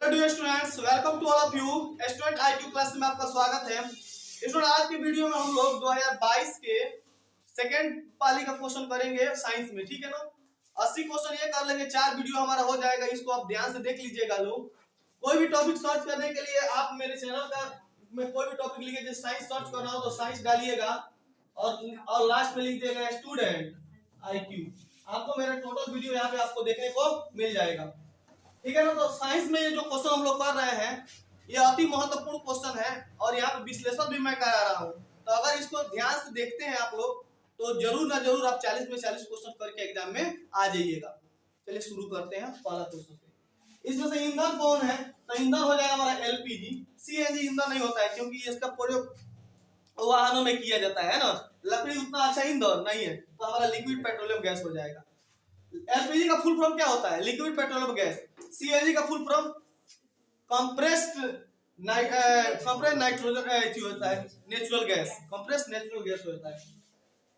Hello dear students, welcome to all of you. Student IQ class में आपका स्वागत है। स्टूडेंट, आज की वीडियो में हम लोग 2022 के सेकंड पाली का क्वेश्चन करेंगे साइंस में, ठीक है ना। 80 क्वेश्चन ये कर लेंगे, 4 वीडियो हमारा हो जाएगा। इसको आप ध्यान से देख लीजिएगा लोग। कोई भी टॉपिक सर्च करने के लिए आप मेरे चैनल का में कोई भी टॉपिक लिखे, जैसे साइंस सर्च करना हो तो साइंस डालिएगा और लास्ट में लिख दिएगा स्टूडेंट आईक्यू। आपको मेरा टोटल वीडियो यहाँ पे आपको देखने को मिल जाएगा, ठीक है ना। तो साइंस में ये जो क्वेश्चन हम लोग कर रहे हैं ये अति महत्वपूर्ण क्वेश्चन है और यहाँ पे विश्लेषण भी मैं करा रहा हूँ। तो अगर इसको ध्यान से देखते हैं आप लोग तो जरूर ना जरूर आप 40 में 40 क्वेश्चन करके एग्जाम में आ जाइएगा। चलिए शुरू करते हैं पहला क्वेश्चन से। इसमें से ईंधन कौन है? तो ईंधन हो जाएगा हमारा एलपीजी। सीएनजी ईंधन नहीं होता है क्योंकि इसका प्रयोग वाहनों में किया जाता है ना। लकड़ी उतना अच्छा ईंधन नहीं है, तो हमारा लिक्विड पेट्रोलियम गैस हो जाएगा। एलपीजी का फुल फॉर्म क्या होता है? Liquid petroleum gas. सीएनजी का फुल फॉर्म कंप्रेस्ड नाइट्रोजन होता है, natural gas. Compressed natural gas होता है।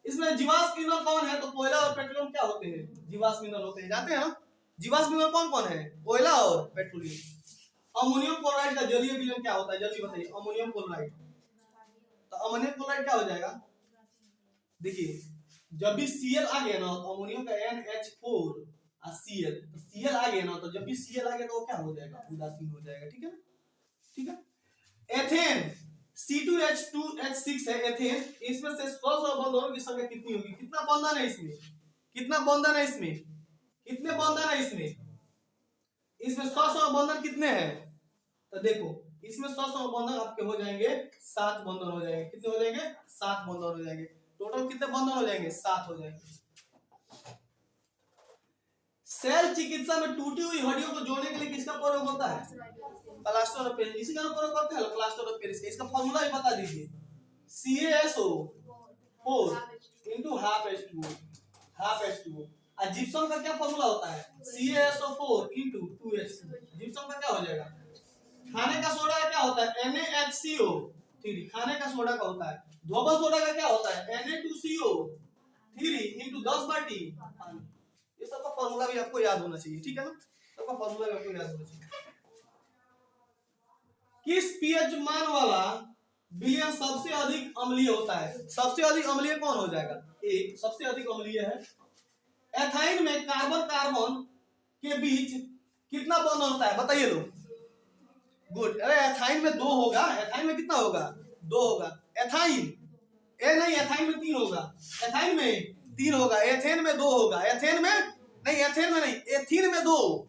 इसमें जीवाश्म ईंधन कौन है? तो कोयला और पेट्रोलियम क्या होते हैं? जीवाश्म ईंधन होते हैं, जानते हैं ना। जीवाश्म ईंधन कौन कौन है? कोयला और पेट्रोलियम। अमोनियम क्लोराइड का जलीय विलयन क्या होता है? जल्दी बताइए। अमोनियम क्लोराइड, तो अमोनियम क्लोराइड क्या हो जाएगा? देखिए, जब भी Cl आ गया ना तो अमोनियम का NH4 और Cl, तो Cl आ गया ना तो जब भी Cl आ गया तो वो क्या हो जाएगा? उदासीन हो जाएगा, ठीक है ना। ठीक है। एथेन C2H2H6 है एथेन। इसमें से 100 बंधनों की संख्या कितनी होगी? कितना बंधन है इसमें? कितना बंधन है इसमें? कितने बंधन है इसमें? इसमें 100 बंधन कितने हैं? तो देखो, इसमें 100 बंधन आपके हो जाएंगे 7 बंधन हो जाएंगे। कितने हो जाएंगे? 7 बंधन हो जाएंगे। टोटल कितने बंधन हो जाएंगे? 7 हो जाएंगे। सेल चिकित्सा में टूटी हुई हड्डियों को जोड़ने के लिए किसका प्रयोग होता है? Plaster of Paris. इसी का प्रयोग करते हैं प्लास्टर ऑफ पेरिस। इसका फार्मूला भी बता दीजिए। CaSO4 half H2O। और जिप्सम का क्या फार्मूला होता है? CaSO4 2H2। जिप्सम का क्या हो जाएगा? खाने का सोडा का क्या होता है? NaHCO3। खाने का सोडा का होता है। धोबन सोडा का क्या होता है? Na2CO3 10 बाटी पानी। ये सबका फार्मूला भी आपको याद होना चाहिए, ठीक है ना। सबका फार्मूला भी आपको याद होना चाहिए। किस पीएच मान वाला विलयन सबसे अधिक अम्लीय होता है? सबसे अधिक अम्लीय कौन हो जाएगा? एक सबसे अधिक अम्लीय है। एथाइन में कार्बन कार्बन के बीच कितना बॉन्ड होता है? बताइए लोग। गुड। अरे एथाइन में 2 होगा। एथाइन में कितना होगा? 2 होगा। एथाइन नहीं, एथाइन में 3 होगा। एथाइन में 3 होगा। एथेन में 2 होगा। एथेन में नहीं, एथेन में नहीं, एथीन में 2।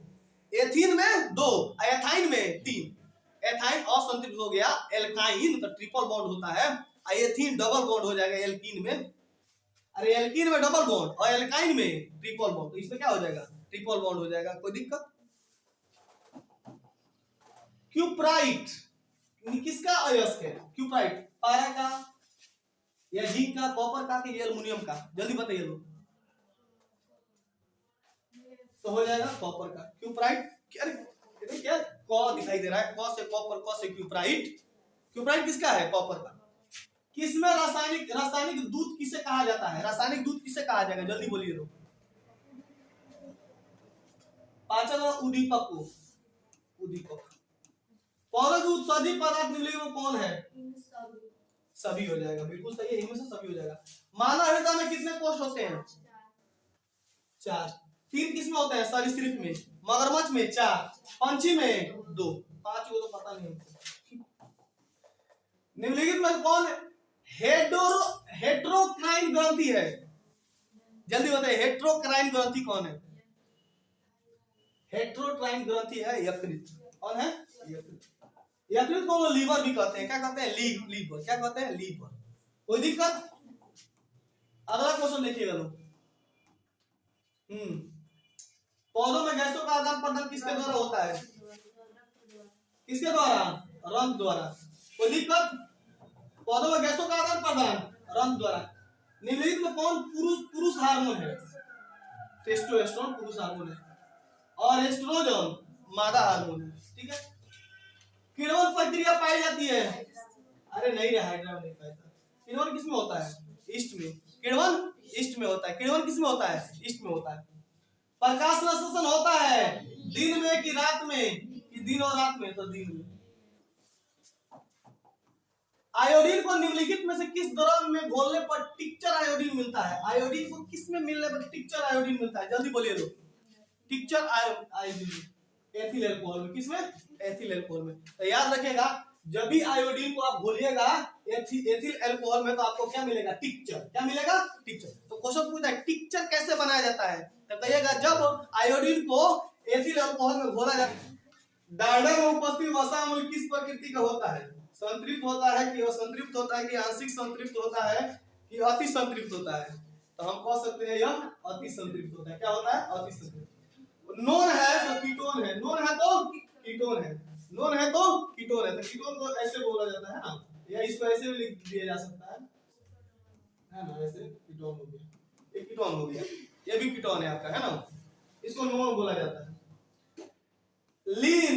एथीन में 2, एथाइन में 3। एथाइन असंतृप्त हो गया। एल्काइन तो ट्रिपल बॉन्ड होता है। एथीन डबल बॉन्ड हो जाएगा एल्कीन में। अरे एल्कीन में डबल बॉन्ड और एल्काइन में ट्रिपल बॉन्ड, तो इसमें क्या हो जाएगा? ट्रिपल बॉन्ड हो जाएगा। कोई दिक्कत? क्यूप्राइट किसका अयस्क है? क्यूप्राइट पारा का या जिंक का, कॉपर का कि एल्युमिनियम का? जल्दी बताइए लोग। तो हो जाएगा कॉपर का। क्यूप्राइट क्या क दिखाई दे रहा है? क से कॉपर, क से क्यूप्राइट। क्यूप्राइट किसका है? कॉपर का। किसमें रासायनिक दूध किसे कहा जाता है? रासायनिक दूध किसे कहा जाएगा? जल्दी बोलिए लोग। पाचन और उद्दीपक को। उद्दीपक। पौधे दूध सभी पदार्थ निम्नलिखित में कौन है? सभी हो जाएगा। बिल्कुल सही है, इनमें से सभी हो जाएगा। मानव हृदय में कितने कोष होते हैं? 4। 3 किसमें होते हैं? सरीसृप में। मगरमच्छ में 4, पंछी में 2, 5 को तो पता नहीं। निम्नलिखित में कौन हेट्रोक्राइन ग्रंथि है? जल्दी बताइए, हेट्रोक्राइन ग्रंथि कौन है? हेट्रोक्राइन ग्रंथि है यकृत। कौन है? यकृत। यकृत को लीवर भी कहते हैं। क्या कहते हैं? लीवर। क्या कहते हैं? लीवर। कोई दिक्कत? अगला क्वेश्चन देखिएगा लोग। पौधों में गैसों का आदान प्रदान किसके द्वारा होता है? किसके द्वारा? रंध्र द्वारा। कोई दिक्कत? पौधों में गैसों का आदान प्रदान रंध्र द्वारा। निम्नलिखित में कौन पुरुष हार्मोन है? टेस्टोस्टेरोन पुरुष हार्मोन है और एस्ट्रोजन मादा हार्मोन है, ठीक है। किण्वन प्रक्रिया पाई जाती है? अरे नहीं रे, हाइड्रा में नहीं पाता। किण्वन किसमें होता है? ईस्ट में। किण्वन ईस्ट में होता है। किण्वन किसमें होता है? ईस्ट में होता है। प्रकाश संश्लेषण होता है दिन में कि रात में? कि दिन और रात में? तो दिन में। आयोडीन को निम्नलिखित में से किस द्रव में घोलने पर टिक्चर आयोडीन मिलता है? आयोडीन को किस में मिलने पर टिक्चर आयोडीन मिलता है? जल्दी बोलिए लोग। टिक्चर आयोडीन एथिल अल्कोहल में। किसमें? एथिल अल्कोहल में। तो याद रखिएगा, जब भी आयोडीन को आप घोलिएगा एथिल अल्कोहल में तो आपको क्या मिलेगा? टिक्चर। क्या मिलेगा? टिक्चर। तो क्वेश्चन पूछता है टिक्चर कैसे बनाया जाता है? तो कहिएगा जब आयोडीन को एथिल अल्कोहल में घोला जाता है, डालडा में उपस्थित वसा अम्ल किस प्रकृति का होता है? संतृप्त होता है कि असंतृप्त होता है कि आंशिक संतृप्त होता है कि अति संतृप्त होता है? तो हम कह सकते हैं यह अति संतृप्त होता है। क्या होता है? अति संतृप्त। नॉन है तो कीटोन है, नॉन है तो कीटोन है, नॉन है तो कीटोन है। तो कीटोन को ऐसे बोला जाता है ना, या इसको ऐसे भी लिख दिया जा सकता है ना, ऐसे कीटोन हो गया, ये कीटोन हो गया, ये भी कीटोन है आपका, है ना। इसको नॉन बोला जाता है। लीन,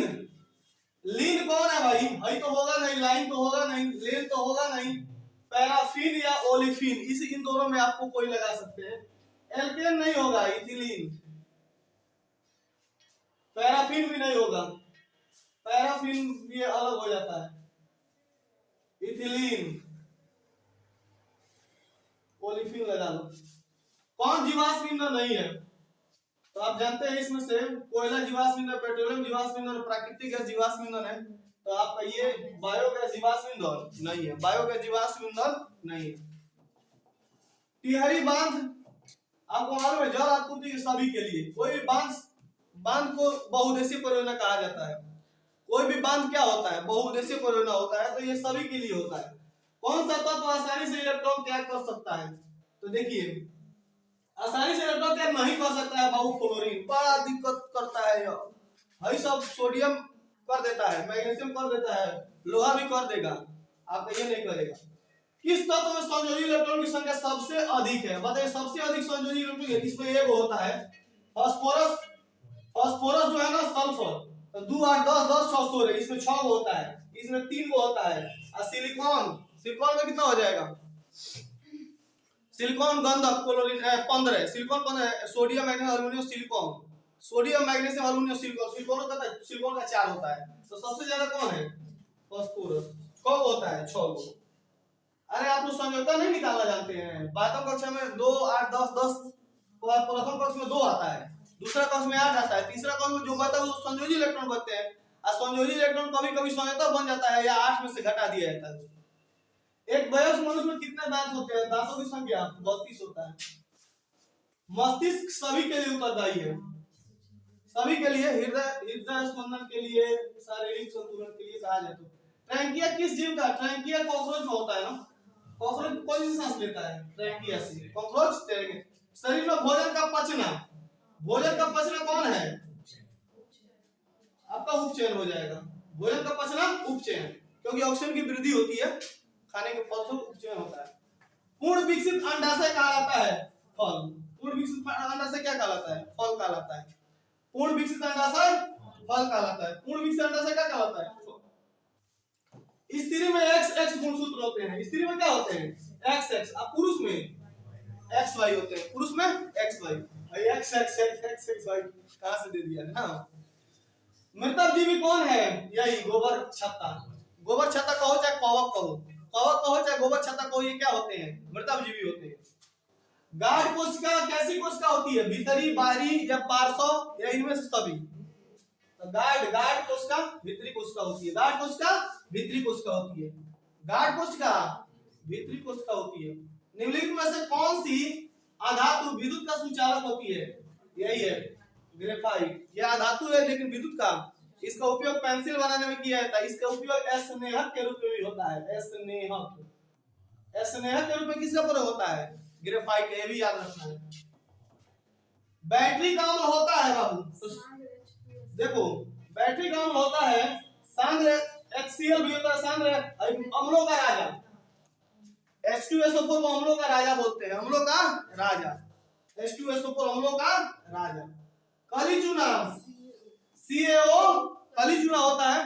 लीन कौन है भाई? भाई तो होगा नहीं, लाइन तो होगा नहीं, लेन तो होगा नहीं। पैराफिन या ओलिफिन, इस इन दोनों में आपको कोई लगा सकते हैं। एल्केन नहीं होगा, इथिलीन। पैराफिन भी नहीं होगा, पैराफिन भी अलग हो जाता है। इथिलीन, ओलिफिन लगा लो। कौन जीवाश्म ईंधन नहीं है? तो आप जानते हैं इसमें से कोयला जीवाश्म ईंधन, पेट्रोलियम जीवाश्म ईंधन, प्राकृतिक गैस जीवाश्म ईंधन है। तो आपका ये बायोगैस जीवाश्म ईंधन नहीं है, बायोगैस जीवाश्म ईंधन नहीं है। टिहरी बांध आपको मालूम है, जल आपूर्ति के सभी के लिए। कोई भी बांध को बहुउद्देशीय परियोजना कहा जाता है। कोई भी बांध क्या होता है? बहुउद्देशीय परियोजना होता है, तो ये सभी के लिए होता है। कौन सा तत्व आसानी से इलेक्ट्रॉन त्याग कर सकता है? तो देखिए, आसानी से इलेक्ट्रॉन त्याग नहीं कर सकता है बाबू फ्लोरीन, बड़ा दिक्कत करता है यह। भाई सब सोडियम कर देता है, मैग्नीशियम कर देता है, लोहा भी कर देगा, आपका ये नहीं करेगा। किस तत्व में संयोजी इलेक्ट्रॉन की संख्या सबसे अधिक है? बताइए, सबसे अधिक संयोजी इलेक्ट्रॉन इसमें एक होता है फास्फोरस। फास्फोरस जो है ना, सल्फर, तो 2 8 10 10 6 16, इसमें 6 होता है, इसमें 3 होता है। और सिलिकॉन, सिलिकॉन में कितना हो जाएगा? सिलिकॉन गंधक chlorine 15, silicon 15, sodium magnesium aluminium silicon, sodium magnesium aluminium silicon, silicon का 4 होता है। तो सबसे ज्यादा कौन है? फास्फोरस, 6 होता है, 6। अरे आप लोग संयोजकता नहीं निकालना जानते हैं? बातम कक्षा में 2 8 10 10, प्रथम कक्ष में 2 आता है, दूसरा कक्ष में 8 आता है, तीसरा कक्ष में जो बता है वो संयोजी इलेक्ट्रॉन बनते हैं। और संयोजी इलेक्ट्रॉन कभी-कभी संयोजकता बन जाता है या 8 में से घटा दिया जाता है। एक वयस्क मनुष्य में कितने दांत होते हैं? दांतों की संख्या 32 होता है। मस्तिष्क सभी के लिए उत्तरदायी है, सभी के लिए, हृदय स्पंदन के लिए, शारीरिक संतुलन के लिए कहा जाए तो। ट्रैंकिया किस जीव का? ट्रैंकिया कॉकरोच में होता है ना। कॉकरोच कौन सी सांस लेता है? ट्रैंकिया से। कॉकरोच शरीर में भोजन का पचना, भोजन का पचना कौन है? आपका उपचयन हो जाएगा। भोजन का पचना उपचयन, क्योंकि ऑक्सीजन की वृद्धि होती है खाने के फलस्वरूप उपचयन होता है। पूर्ण विकसित अंडाशय कहलाता है फल। पूर्ण विकसित अंडाशय क्या कहलाता है? फल कहलाता है। पूर्ण विकसित अंडाशय फल कहलाता है। पूर्ण विकसित अंडाशय क्या कहलाता है? स्त्री में XX गुणसूत्र होते हैं। स्त्री में क्या होते हैं? XX। अब पुरुष में XY होते हैं। पुरुष में XY। XXXXY कहां से दे दिया ना? मृतक जीवी कौन है? यही गोबर छत्ता। गोबर छत्ता कहो चाहे कवक कहो, कवक कहो चाहे गोबर छत्ता कहो, ये क्या होते हैं? मृतक जीवी होते हैं। गाढ़ कोशिका कैसी कोशिका होती है? भीतरी, बाहरी या पार्श्व या इनमें से सभी? तो गाढ़ कोशिका भीतरी कोशिका होती है। गाढ़ कोशिका भीतरी कोशिका होती है। गाढ़ कोशिका भीतरी कोशिका होती है। निम्नलिखित में से कौन सी अधातु विद्युत का संचालक होती है? यही है ग्रेफाइट। यह अधातु है लेकिन विद्युत का। इसका उपयोग पेंसिल बनाने में किया जाता है। इसका उपयोग स्नेहक के रूप में भी होता है। स्नेहक, स्नेहक के रूप में किसका प्रयोग होता है? ग्रेफाइट। ये भी याद रखना है। बैटरी का अम्ल होता है बाबू, देखो बैटरी का अम्ल होता है सांद्र, HCl भी होता है सांद्र, अम्लों का राजा। H2SO4 को अम्लों का राजा बोलते हैं, अम्लों का राजा। H2SO4 अम्लों का राजा। काली चूना CaO, काली चूना होता है,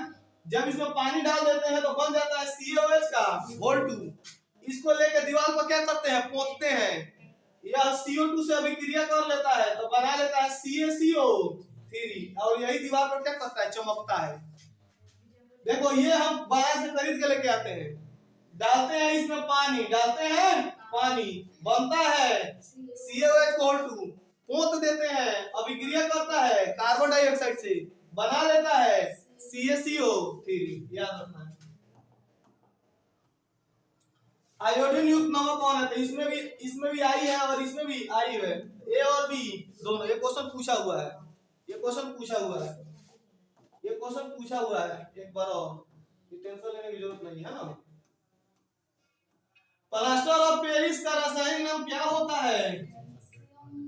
जब इसमें पानी डाल देते हैं तो बन जाता है CaOH का Vol2। इसको लेकर दीवार पर क्या करते हैं? पोंछते हैं। यह CO2 से अभिक्रिया कर लेता है तो बना लेता है CaCO3, और यही दीवार पर क्या करता है? चमकता है। देखो ये हम बाजार से खरीद के लेके आते हैं, डालते हैं इसमें पानी, डालते हैं पानी, बनता है CaOH2, पोत देते हैं, अभिक्रिया करता है कार्बन डाइऑक्साइड से, बना लेता है CaCO3। याद रखना है। आयोडीन युक्त नमक कौन है? तो इसमें भी आई है और इसमें भी आई है, ए और बी दोनों। ये क्वेश्चन पूछा हुआ है, ये क्वेश्चन पूछा हुआ है, ये क्वेश्चन पूछा हुआ है एक बार और, ये टेंशन लेने की जरूरत नहीं है ना। प्लास्टर ऑफ पेरिस का रासायनिक नाम क्या होता है?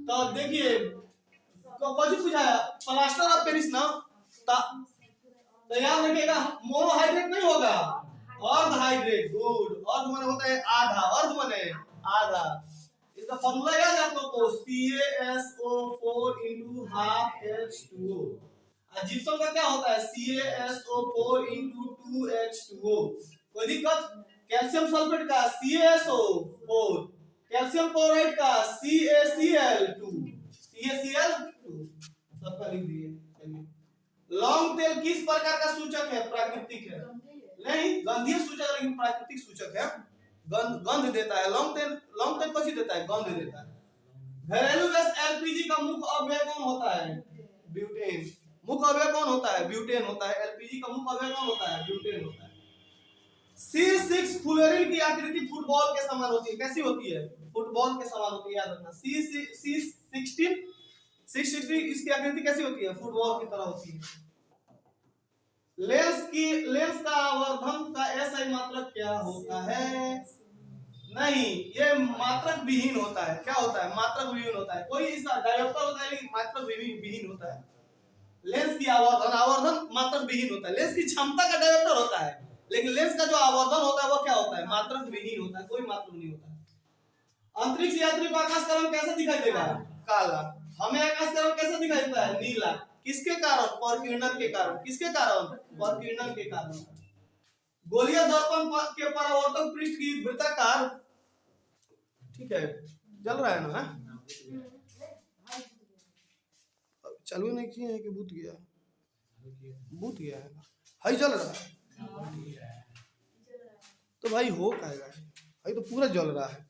तो देखिए कौन पूछा है, प्लास्टर ऑफ पेरिस ना, तो याद रखिएगा मोनोहाइड्रेट नहीं होगा, अर्धहाइड्रेट। गुड, अर्ध माने होता है आधा, अर्ध माने आधा। इसका फॉर्मूला याद है आप लोगों को, CaSO4 * ½ H2O। जिप्सम का क्या होता है? CaSO4 * 2H2O। कोई दिक्कत? कैल्शियम सल्फेट का CaSO4, कैल्शियम क्लोराइड का CaCl2, सबका लिख दिए। चलिए, लौंग तेल किस प्रकार का सूचक है? प्राकृतिक है, नहीं गंधीय सूचक, लेकिन प्राकृतिक सूचक है, गंध देता है। लौंग तेल कैसी देता है? गंध देता है। घरेलू गैस LPG का मुख्य अवयव कौन होता है? ब्यूटेन। मुख्य अवयव कौन होता है? ब्यूटेन होता है। LPG का मुख्य अवयव कौन होता है? ब्यूटेन होता है। C6 फ्लोरीन की आकृति फुटबॉल के समान होती है। कैसी होती है? फुटबॉल के समान होती है, याद रखना। C16 इसकी आकृति कैसी होती है? फुटबॉल की तरह होती है। लेंस का आवर्धन का SI मात्रक क्या होता है? नहीं, ये मात्रक विहीन होता है। क्या होता है? मात्रक विहीन होता है। कोई इसका डायोप्टर होता है लेकिन मात्रक विहीन होता है। लेंस की आवर्धन मात्रक विहीन होता है। लेंस की क्षमता का डायोप्टर होता है, लेकिन लेंस का जो आवर्धन होता है वो क्या होता है? मात्रक विहीन होता है, कोई मात्रक नहीं होता है। अंतरिक्ष यात्री को आकाश का रंग कैसा दिखाई देगा? काला। हमें आकाश का रंग कैसा दिखाई देता है? नीला। किसके कारण? परकिरणन के कारण। किसके कारण? परकिरणन के कारण। गोलीय दर्पण के परावर्तक पृष्ठ की वृत्ताकार, ठीक है, जल रहा है ना? चालू नहीं किए हैं कि बूत गया? बूत गया है, हाई जल रहा है तो भाई हो पाएगा, भाई तो पूरा जल रहा है।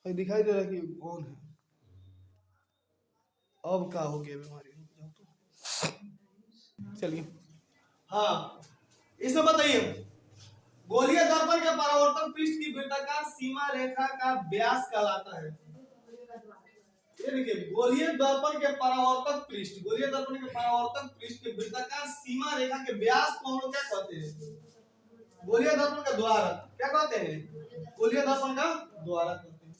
भाई दिखाई दे रहा है कि कौन है। अब क्या हो गया बीमारी? चलिए, हाँ इसमें बताइए, गोलीय दर्पण के परावर्तक पृष्ठ की वृत्ताकार सीमा रेखा का व्यास कहलाता है। ये देखिए, गोलीय दर्पण के परावर्तक पृष्ठ के वृत्ताकार सीमा रेखा के व्यास को हम लोग क्या कहते हैं? गोलीय दर्पण का द्वारक। क्या कहते हैं? गोलीय दर्पण का द्वारक कहते हैं।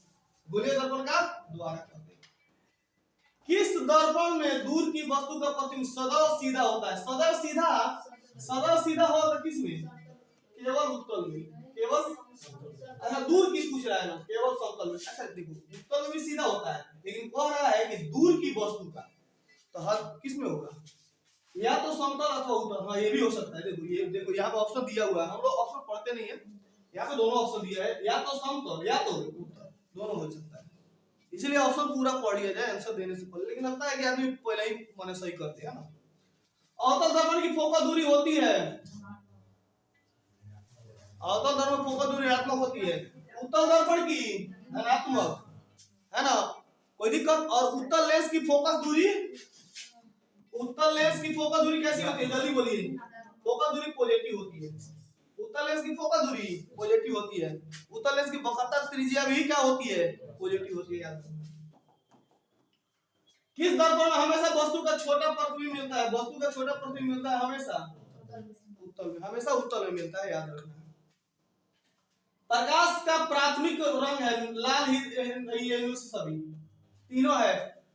गोलीय दर्पण का द्वारक कहते हैं। किस दर्पण में दूर की वस्तु का प्रतिबिंब सदैव सीधा होता है? सदैव सीधा होगा किसमें? केवल उत्तल में। केवल, अच्छा दूर की पूछ रहा है ना, केवल समतल में। अच्छा देखो, उत्तल में भी सीधा होता है, लेकिन कह रहा है कि दूर की वस्तु का, तो हर किस में होगा? या तो समतल अथवा उत्तल। हाँ ये भी हो सकता है। देखो यहाँ पे ऑप्शन दिया हुआ है, हम लोग ऑप्शन पढ़ते नहीं है, यहाँ पे दोनों ऑप्शन दिया है, या तो समतल या तो उत्तल, दोनों हो सकता है। इसलिए ऑप्शन पूरा पढ़ लिया जाए आंसर देने से पहले, लेकिन लगता है कि आदमी पहले ही माने सही करते हैं ना। अवतल दर्पण की फोकस दूरी होती है, अवतल दर्पण फोकस दूरी ऋणात्मक होती है, उत्तल दर्पण की धनात्मक, है ना? कोई दिक्कत? और उत्तल लेंस की फोकस दूरी कैसी होती है? जल्दी बोलिए। फोकस दूरी पॉजिटिव होती है। उत्तल लेंस की फोकस दूरी पॉजिटिव होती है। उत्तल लेंस की बकत्तर त्रिज्या भी क्या होती है? पॉजिटिव होती है। याद रखना। किस दर्पण में हमेशा वस्तु का छोटा प्रतिबिंब मिलता है? वस्तु का छोटा प्रतिबिंब मिलता है हमेशा उत्तल में, हमेशा उत्तल में मिलता है। याद रखना। प्रकाश का प्राथमिक रंग है लाल, ये सभी तीनों है,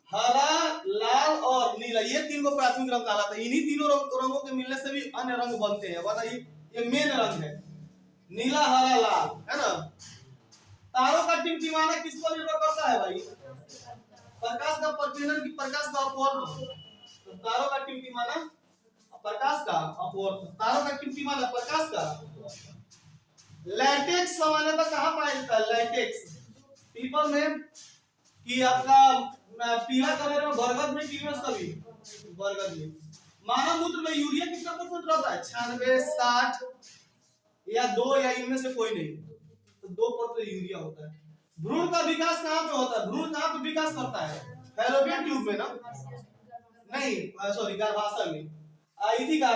हरा, लाल और नीला। ये तीन को प्राथमिक रंग कहलाता है। इन्हीं तीनों रंगों के मिलने से भी अन्य रंग बनते हैं। बताइए, ये मेन रंग है, नीला, हरा, लाल, है ना? तारों का टिमटिमाना किस पर निर्भर करता है भाई? प्रकाश का प्रकीर्णन की प्रकाश का अपवर्तन। तो तारों का टिमटिमाना प्रकाश का अपवर्तन, तारों का टिमटिमाना प्रकाश का। लैटेक्स सामान्यतः कहाँ पाया जाता है? लैटेक्स पीपल में कि आपका पीला कलर में बरगद में टीवी में सभी बरगद में। मानव मूत्र में यूरिया कितना परसेंट रहता है? 96, 60 या 2 या इनमें से कोई नहीं, तो 2% यूरिया होता है। भ्रूण का विकास कहाँ पे होता है? भ्रूण कहाँ पे विकास करता है? फैलोपियन ट्यूब में ना? नहीं, सॉरी, गर्भाशय में। इसी का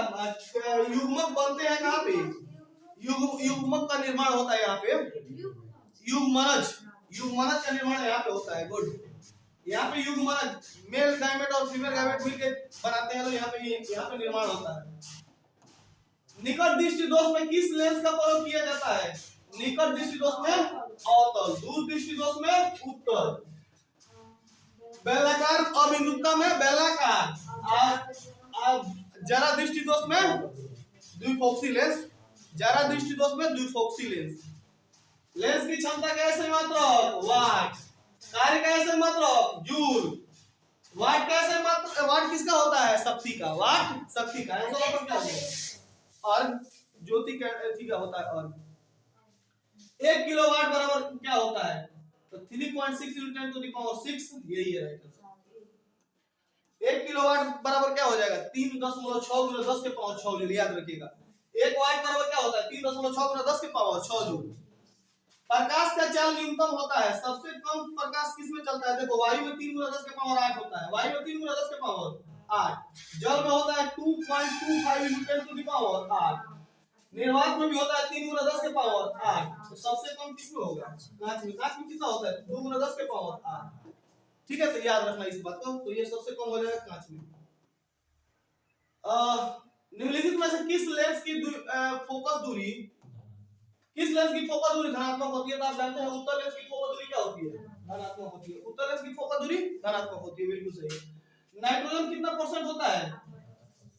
युग्मक बनते हैं कहाँ पे? युग्मक का निर्माण होता है यहाँ पे, युग्मनज का निर्माण यहाँ पे होता है। गुड, यहाँ पे युग्मनज मेल गामेट और फीमेल गामेट मिलके बनाते हैं, तो यहाँ पे निर्माण होता है। निकट दृष्टि दोष में किस लेंस का प्रयोग किया जाता है? निकट दृष्टि दोष में अवतल, दूर दृष्टि दोष में उत्तल, बेलाकार अबिंदुता में बेलाकार, और जरा दृष्टि दोष में द्विफोक्सी लेंस, जरा दृष्टि दोष में द्विफोक्सी लेंस। लेंस की क्षमता क्या है? मात्रक वाट। कार्य का है मात्रक जूल। वाट का है मात्रक, वाट किसका होता है? शक्ति का, वाट शक्ति का। आंसर ऑप्शन क्या होगा? और ज्योति का होता है। और 1 किलोवाट बराबर क्या होता है? तो 3.6 × 10⁶, यही है राइट आंसर। 1 किलोवाट बराबर क्या हो जाएगा? 3.6 × 10⁶ जूल, याद रखिएगा। 1 वाट बराबर क्या होता है? 3.6 × 10⁶ जूल। प्रकाश का चाल न्यूनतम होता है, सबसे कम प्रकाश किसमें चलता है? देखो, वायु में 3 × 10⁸ होता है, वायु में 3 × 10⁸, जल में होता है 2.25 × 10⁸, निर्वात में भी होता है 3 × 10⁸। तो सबसे कम किसमें होगा? कांच में। कांच में कितना होता है? 2 × 10⁸। ठीक है, तो याद रखना इस बात को। तो ये सबसे कम हो जाएगा कांच में। निम्नलिखित में से किस लेंस की फोकस दूरी, किस लेंस की फोकस दूरी धनात्मक होती है? तो आप जानते हैं उत्तल लेंस की फोकस दूरी क्या होती है? धनात्मक होती है। उत्तल लेंस की फोकस दूरी धनात्मक होती है, बिल्कुल सही। नाइट्रोजन कितना परसेंट होता है?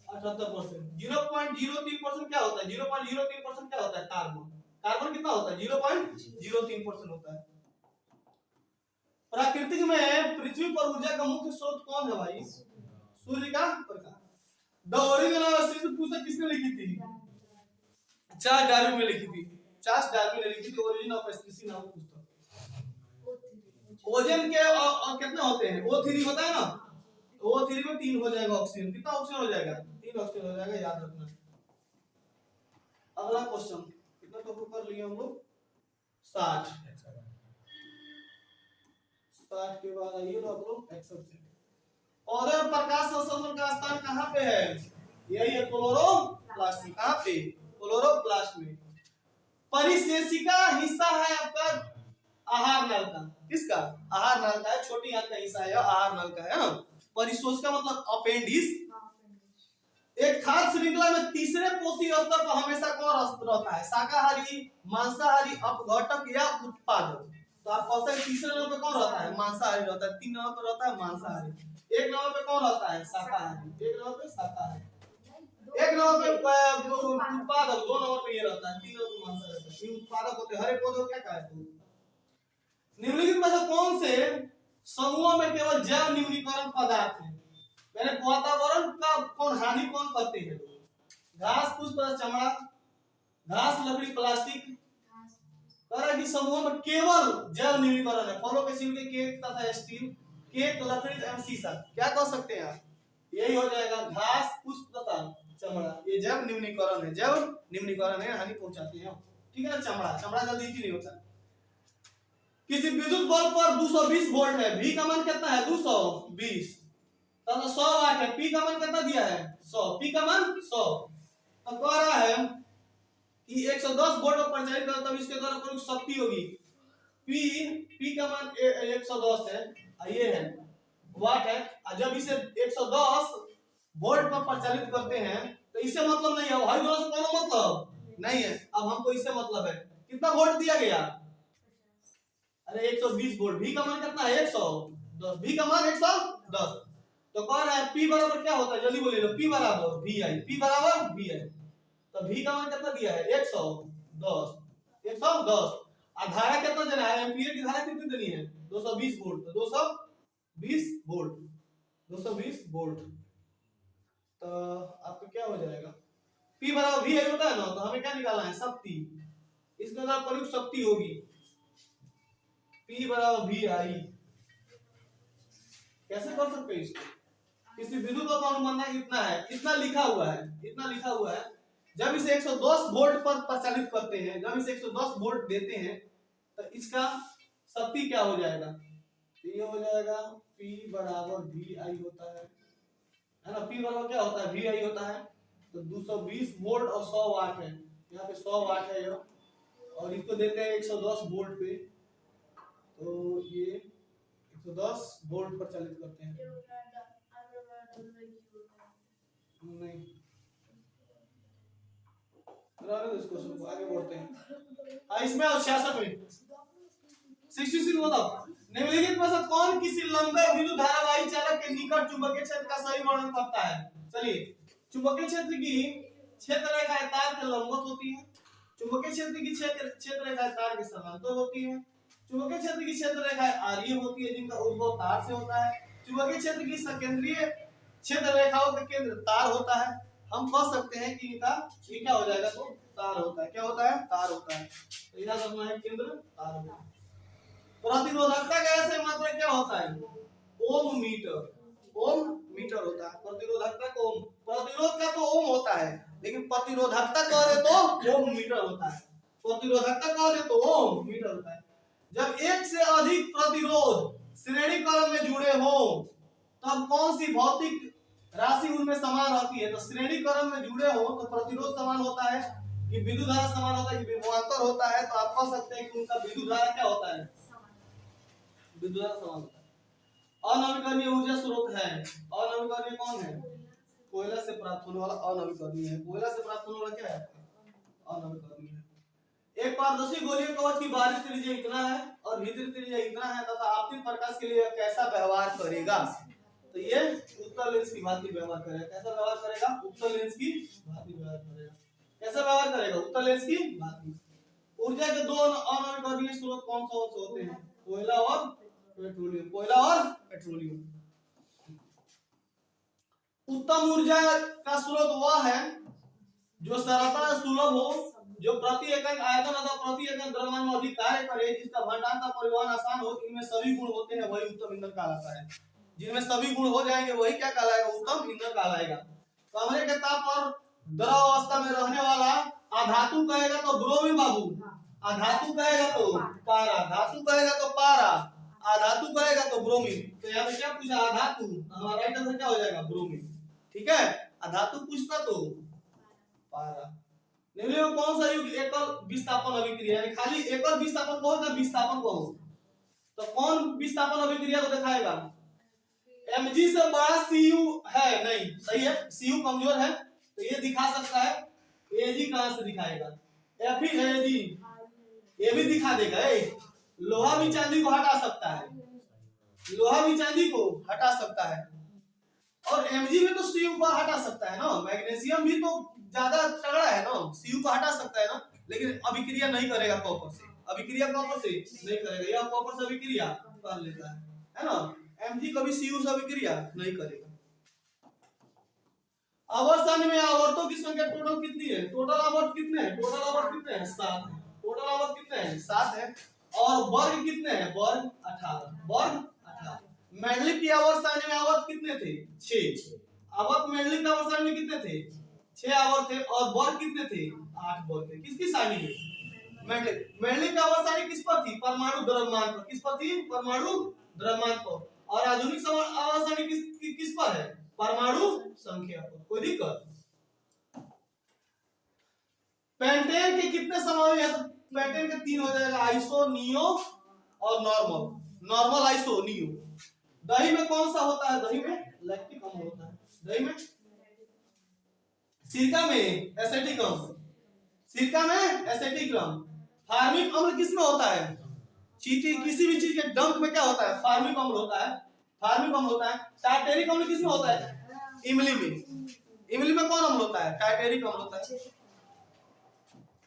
78%। 0.03% क्या होता है? 0.03% क्या होता है? कार्बन। कार्बन कितना होता है? 0.03% होता है। प्राकृतिक में पृथ्वी पर ऊर्जा का मुख्य स्रोत कौन है भाई? सूर्य का प्रकाश। द ओरिजिन ऑफ स्पीसीज पुस्तक किसने लिखी थी? चार्ल्स डार्विन ने लिखी थी। चार्ल्स डार्विन ने लिखी थी ओरिजिन ऑफ स्पीसीज नामक पुस्तक। ओजोन के कितने होते हैं? O3 होता है ना, O3 में 3 हो जाएगा ऑक्सीजन। कितना ऑक्सीजन हो जाएगा? 3 ऑक्सीजन हो जाएगा, याद रखना। अगला क्वेश्चन कितना तो कर लिए हम लोग? 60 के बाद आइए तो आप लोग 61। और प्रकाश संश्लेषण का स्थान कहाँ पे है? यही है क्लोरोप्लास्ट में। कहाँ पे? क्लोरोप्लास्ट में। परिशेषिका हिस्सा है आपका आहार नल का। किसका? आहार नल का है, छोटी आंत का हिस्सा है, आहार नल का है ना। परिशोषिका मतलब अपेंडिस। एक खाद्य श्रृंखला में तीसरे कोशीय स्तर पर हमेशा कौन रहता है? शाकाहारी, मांसाहारी, अपघटक या उत्पादक। तो आप कहते हैं तीसरे नंबर पे कौन रहता है? मांसाहारी रहता है। 3 नंबर पे रहता है मांसाहारी। 1 नंबर पे कौन रहता है? शाकाहारी। 1 नंबर पे शाकाहारी। 1 नंबर पे उत्पादक, 2 नंबर पे ये रहता है, 3 नंबर पे मांसाहारी रहता है। ये उत्पादक होते हैं। हर एक पौधे को क्या कहा है? निम्नलिखित में से कौन से समूह में केवल जैव न्यूनीकरण पदार्थ है? मैंने वातावरण का कौन हानि कौन करते हैं? घास, पुष्प, चमड़ा, घास, लकड़ी, प्लास्टिक। तरह की समूह में केवल जैव न्यूनीकरण है। फलों के छिलके, केक तथा स्टील, केक, लकड़ी एवं शीशा। क्या कह सकते हैं आप? यही हो जाएगा घास, पुष्प तथा चमड़ा। ये जैव न्यूनीकरण है, जैव न्यूनीकरण है, हानि पहुंचाते हैं। ठीक है ना। चमड़ा जल्दी नहीं होता। किसी विद्युत बल्ब पर 220 वोल्ट है, V का मान कितना है? 220 तथा 100 वाट है। P का मान कितना दिया है? 100। P का मान 100। अब कह रहा है कि 110 वोल्ट पर परिचालित करता तब इसके द्वारा प्रयुक्त शक्ति होगी P का मान 110 है, ये है वाट है। जब इसे 110 वोल्ट पर परिचालित करते हैं तो इससे मतलब नहीं है, हर दोनों से कोनो मतलब नहीं है। अब हमको इससे मतलब है। कितना वोल्ट दिया गया? अरे 120 वोल्ट। V का मान कितना है? 110। V का मान 110। तो कह रहा है P बराबर क्या होता है? जल्दी बोलिए। P बराबर VI। P बराबर VI। तो V का मान कितना दिया है? 110। 110। और धारा कितना देना है? एम्पीयर की धारा कितनी देनी है? 220 वोल्ट। तो 220 वोल्ट। 220 वोल्ट। तो आपको क्या हो जाएगा? P बराबर VI होता है ना, तो हमें क्या निकालना है? शक्ति। इसके अंदर प्रयुक्त शक्ति होगी P बराबर VI। कैसे कर सकते हैं इसको? किसी विद्युत का अनुबंधक इतना है, इतना लिखा हुआ है, इतना लिखा हुआ है। जब इसे 110 वोल्ट पर प्रचालित करते हैं, जब इसे 110 वोल्ट देते हैं तो इसका शक्ति क्या हो जाएगा? तो ये हो जाएगा P बराबर VI होता है ना। P बराबर क्या होता है? VI होता है। तो 220 वोल्ट और 100 वाट है, यहाँ पे 100 वाट है ये, और इसको देते हैं 110 वोल्ट पे, तो ये 110 वोल्ट पर चालित करते हैं। नहीं, इसको आगे बढ़ते हैं। इसमें 66 में 66 बताओ, निम्नलिखित में से कौन किसी लंबे विद्युत धारावाही चालक के निकट चुंबकीय क्षेत्र का सही वर्णन करता है? चलिए, चुंबकीय क्षेत्र की क्षेत्र रेखाएं तार के लंबवत होती है, चुंबकीय क्षेत्र की क्षेत्र रेखाएं तार के समांतर होती है, चुंबकीय क्षेत्र की क्षेत्र रेखाएं आर्य होती है जिनका उद्भव तार से होता है, चुंबकीय क्षेत्र की सकेंद्रीय क्षेत्र रेखाओं का केंद्र तार होता है। हम कह सकते हैं कि इनका ये क्या हो जाएगा? तो तार होता है। क्या होता है? तार होता है। तो याद रखना है, केंद्र तार होता है। प्रतिरोधकता का ऐसे मात्रा क्या होता है? ओम मीटर। ओम मीटर होता है प्रतिरोधकता को। ओम, प्रतिरोध का तो ओम होता है, लेकिन प्रतिरोधकता कह रहे तो ओम मीटर होता है। प्रतिरोधकता कह रहे तो ओम मीटर होता है। जब एक से अधिक प्रतिरोध श्रेणी क्रम में जुड़े हो तब कौन सी भौतिक राशि उनमें समान रहती है? तो श्रेणी क्रम में जुड़े हो तो प्रतिरोध समान होता है कि विद्युत धारा समान होता है कि विभवांतर होता है। तो आप कह सकते हैं कि उनका विद्युत धारा क्या होता है? विद्युत धारा समान होता है। अनवीकरणीय ऊर्जा स्रोत है। अनवीकरणीय कौन है? कोयला से प्राप्त होने वाला अनवीकरणीय है। कोयला से प्राप्त होने वाला क्या है? अनवीकरणीय है। एक पारदर्शी गोलीय कवच की बाहरी त्रिज्या इतना है और भीतरी त्रिज्या इतना है तथा आपतित प्रकाश के लिए कैसा व्यवहार करेगा? तो ये उत्तल लेंस की भांति व्यवहार करेगा। कैसा व्यवहार करेगा? उत्तल लेंस की भांति व्यवहार करेगा। कैसा व्यवहार करेगा? उत्तल लेंस की भांति। ऊर्जा के दो अनवीकरणीय स्रोत कौन कौन से होते हैं? कोयला और पेट्रोलियम। कोयला और पेट्रोलियम। उत्तम ऊर्जा का स्रोत वह है जो सरलता सुलभ हो, जो प्रति एकक आयतन अथवा प्रति एकक द्रव्यमान में अधिक कार्य करे, जिसका भंडारण तथा परिवहन आसान हो, इनमें सभी गुण होते हैं, वही उत्तम ईंधन कहलाता है। जिनमें सभी गुण हो जाएंगे वही क्या कहलाएगा? उत्तम ईंधन कहलाएगा। कमरे के ताप पर द्रव अवस्था में रहने वाला अधातु कहेगा तो ब्रोमीन बाबू, अधातु कहेगा तो पारा, धातु कहेगा तो पारा, अधातु कहेगा तो ब्रोमीन। तो यहाँ पे क्या पूछा? अधातु, हमारा राइट आंसर क्या हो जाएगा? ब्रोमीन। ठीक है, अधातु पूछता तो पारा। निम्न में कौन सा युग एकल विस्थापन अभिक्रिया है? खाली एकल विस्थापन कहो या विस्थापन कहो, तो कौन विस्थापन अभिक्रिया को दिखाएगा? Mg से बड़ा Cu है नहीं, सही है, Cu कमजोर है तो ये दिखा सकता है। Ag कहां से दिखाएगा? Ag ये भी दिखा देगा। लोहा भी चांदी को हटा सकता है, लोहा भी चांदी को हटा सकता है, और Mg में तो Cu को हटा सकता है ना। मैग्नीशियम भी तो ज्यादा तगड़ा है ना, Cu को हटा सकता है ना, लेकिन अभिक्रिया नहीं करेगा कॉपर से। अभिक्रिया कॉपर से नहीं करेगा, यह कॉपर से अभिक्रिया कर लेता है ना। Mg कभी Cu से अभिक्रिया नहीं करेगा। आवर्त में आवर्तों की संख्या टोटल कितनी है? टोटल आवर्त कितने हैं? टोटल आवर्त कितने हैं? 7 है। टोटल आवर्त कितने हैं? 7 है। और वर्ग कितने हैं? वर्ग 18। वर्ग 18। मैग्नेटिक की आवर्त सारणी में आवर्त कितने थे? 6। आवर्त मैग्नेटिक की आवर्त सारणी में कितने थे? 6 आवर्त थे। और वर्ग कितने थे? 8 वर्ग थे। किसकी सारणी में? मैग्नेटिक। मैग्नेटिक की आवर्त सारणी किस पर थी? परमाणु द्रव्यमान पर। किस पर थी? परमाणु द्रव्यमान पर। और आधुनिक आवर्त सारणी किस पर है? परमाणु संख्या पर। कोई दिक्कत? पेंटेन के कितने समूह है? तो पेंटेन के 3 हो जाएगा, आइसो, नियो और नॉर्मल। Normal, iso, neo. दही में कौन सा होता है? दही में लैक्टिक अम्ल होता है। दही में, सिरका में एसिटिक अम्ल, सिरका में एसिटिक अम्ल। फार्मिक अम्ल किसमें होता है? चीटी, किसी भी चीज के डंक में क्या होता है? फार्मिक अम्ल होता है। फार्मिक अम्ल होता है। टार्टेरिक अम्ल किसमें होता है? इमली में। इमली में कौन अम्ल होता है? टार्टेरिक अम्ल होता है।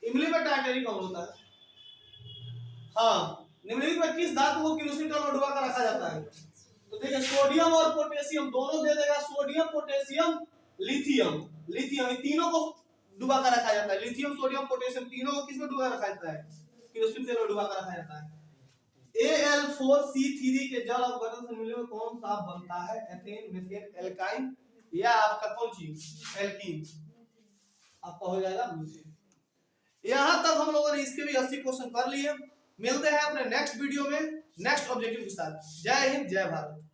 इमली में टार्टेरिक अम्ल होता है। हाँ, निम्नलिखित में किस धातु को किरोसिन तेल में डुबा कर रखा जाता है? तो देखिए, सोडियम और पोटेशियम दोनों दे देगा। Sodium, potassium, lithium. लिथियम, इन तीनों को डुबा कर रखा जाता है। लिथियम, सोडियम, पोटेशियम तीनों को किसमें डुबा रखा जाता है? किरोसिन तेल में डुबा कर रखा जाता है। Al4C3 के जल अपघटन से मिलने में कौन सा बनता है? एथेन, मीथेन, एल्काइन या आपका कौन चीज एल्कीन? आपका हो जाएगा मीथेन। यहां तक हम लोगों ने इसके भी 80 क्वेश्चन कर लिए। मिलते हैं अपने नेक्स्ट वीडियो में नेक्स्ट ऑब्जेक्टिव के साथ। जय हिंद, जय भारत।